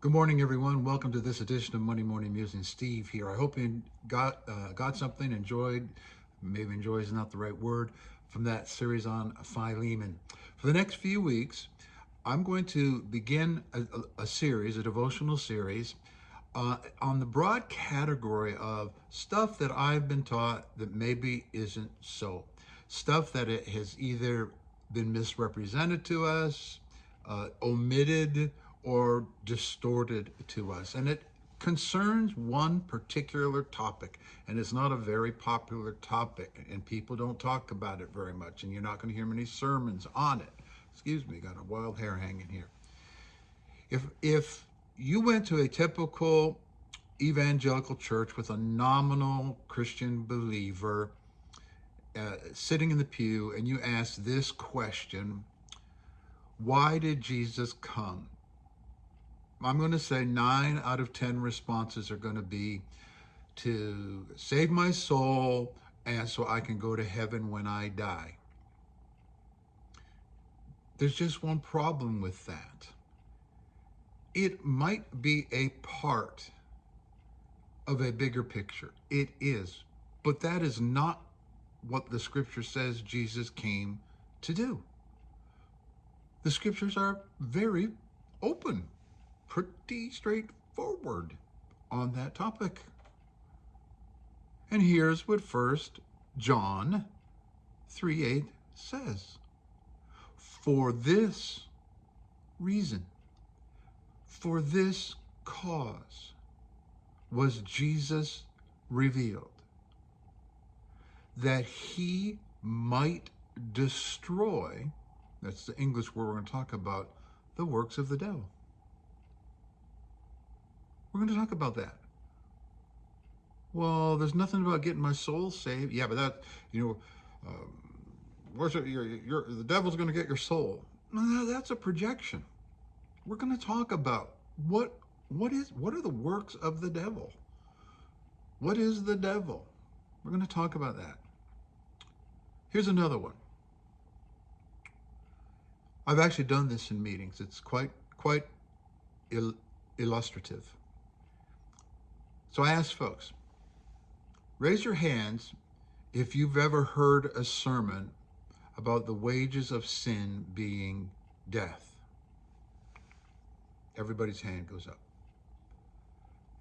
Good morning, everyone. Welcome to this edition of Monday Morning Musing. Steve here. I hope you got something, enjoyed, maybe enjoy is not the right word, from that series on Philemon. For the next few weeks, I'm going to begin a series, a devotional series, on the broad category of stuff that I've been taught that maybe isn't so. Stuff that it has either been misrepresented to us, omitted, or distorted to us. And it concerns one particular topic, and it's not a very popular topic, and people don't talk about it very much, and you're not going to hear many sermons on it. Excuse me, got a wild hair hanging here. If you went to a typical evangelical church with a nominal Christian believer sitting in the pew, and you asked this question, why did Jesus come? I'm going to say 9 out of 10 responses are going to be to save my soul and so I can go to heaven when I die. There's just one problem with that. It might be a part of a bigger picture. It is. But that is not what the scripture says Jesus came to do. The scriptures are very open, pretty straightforward on that topic. And here's what 1 John 3:8 says. For this reason, for this cause was Jesus revealed, that he might destroy, that's the English word we're going to talk about, the works of the devil. We're going to talk about that. Well, there's nothing about getting my soul saved. Yeah, but that, the devil's going to get your soul. No, that's a projection. We're going to talk about what are the works of the devil? What is the devil? We're going to talk about that. Here's another one. I've actually done this in meetings. It's quite illustrative. So I asked folks, raise your hands if you've ever heard a sermon about the wages of sin being death. Everybody's hand goes up.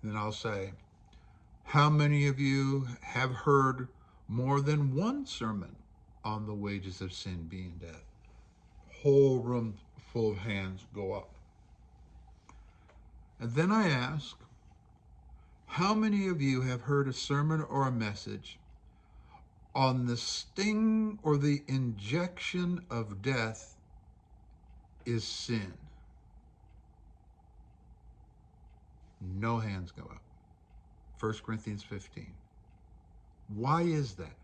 And then I'll say, how many of you have heard more than one sermon on the wages of sin being death? Whole room full of hands go up. And then I ask, how many of you have heard a sermon or a message on the sting or the injection of death is sin? No hands go up. 1 Corinthians 15. Why is that?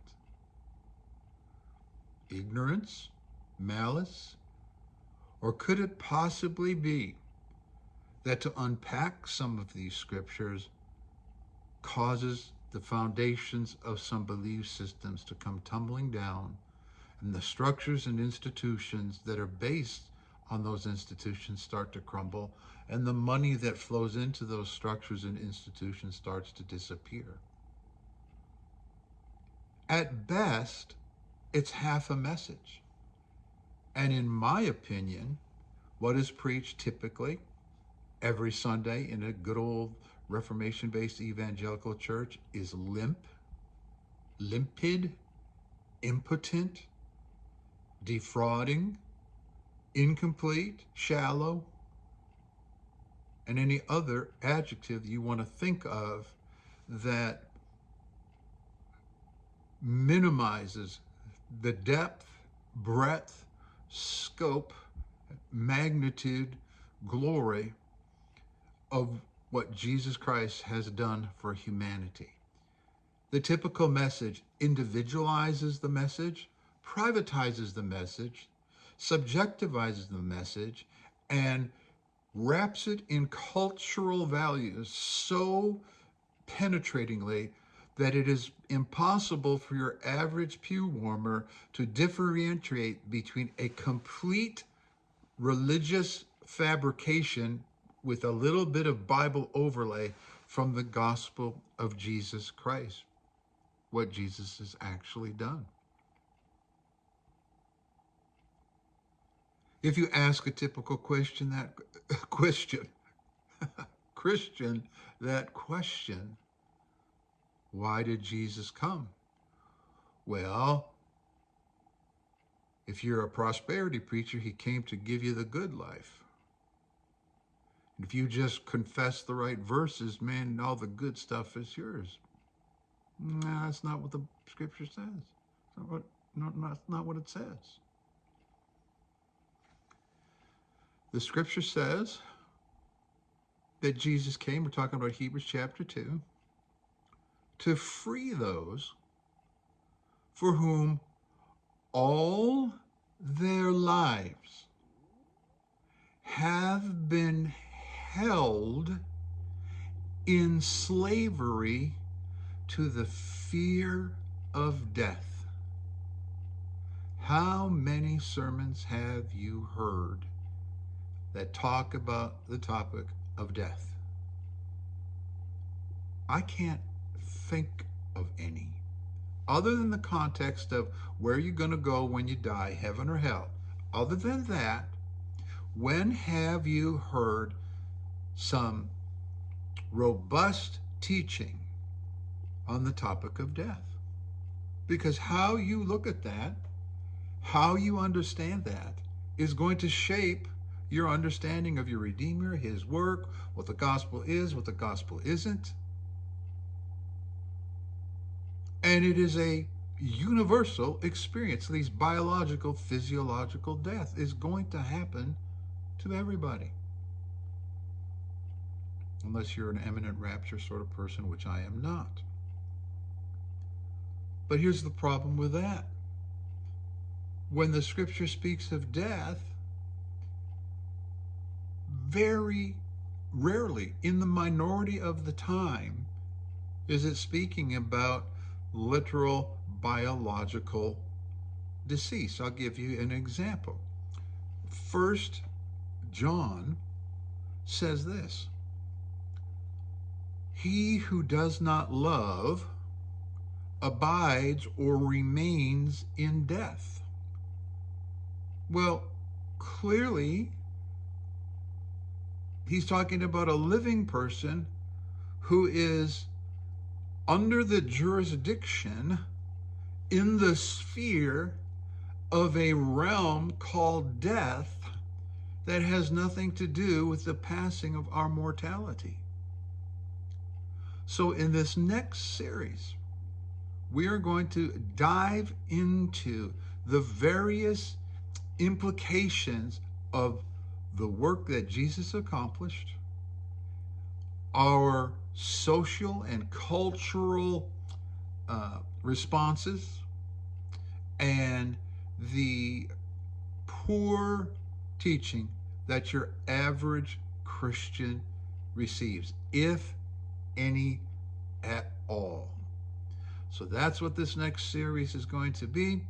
Ignorance? Malice? Or could it possibly be that to unpack some of these scriptures causes the foundations of some belief systems to come tumbling down, and the structures and institutions that are based on those institutions start to crumble, and the money that flows into those structures and institutions starts to disappear? At best, it's half a message. And in my opinion, what is preached typically every Sunday in a good old Reformation-based evangelical church is limpid, impotent, defrauding, incomplete, shallow, and any other adjective you want to think of that minimizes the depth, breadth, scope, magnitude, glory of what Jesus Christ has done for humanity. The typical message individualizes the message, privatizes the message, subjectivizes the message, and wraps it in cultural values so penetratingly that it is impossible for your average pew warmer to differentiate between a complete religious fabrication with a little bit of Bible overlay from the gospel of Jesus Christ, what Jesus has actually done. If you ask a typical Christian that question, why did Jesus come? Well, if you're a prosperity preacher, he came to give you the good life. If you just confess the right verses, man, all the good stuff is yours. No, that's not what the scripture says. That's not what it says. The scripture says that Jesus came, we're talking about Hebrews chapter 2, to free those for whom all their lives have been held in slavery to the fear of death. How many sermons have you heard that talk about the topic of death? I can't think of any, other than the context of where you're going to go when you die, heaven or hell. Other than that, when have you heard some robust teaching on the topic of death? Because how you look at that, how you understand that, is going to shape your understanding of your Redeemer, his work, what the gospel is, what the gospel isn't. And it is a universal experience. At least biological, physiological death is going to happen to everybody. Unless you're an imminent rapture sort of person, which I am not. But here's the problem with that. When the scripture speaks of death, very rarely, in the minority of the time, is it speaking about literal biological decease. I'll give you an example. 1 John says this: he who does not love abides or remains in death. Well, clearly, he's talking about a living person who is under the jurisdiction in the sphere of a realm called death that has nothing to do with the passing of our mortality. So in this next series, we are going to dive into the various implications of the work that Jesus accomplished, our social and cultural responses, and the poor teaching that your average Christian receives, if any at all. So that's what this next series is going to be,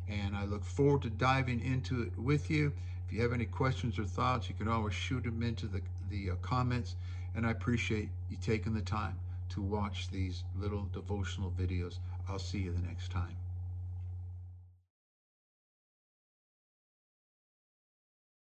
and I look forward to diving into it with you. If you have any questions or thoughts, you can always shoot them into the comments, and I appreciate you taking the time to watch these little devotional videos. I'll see you the next time.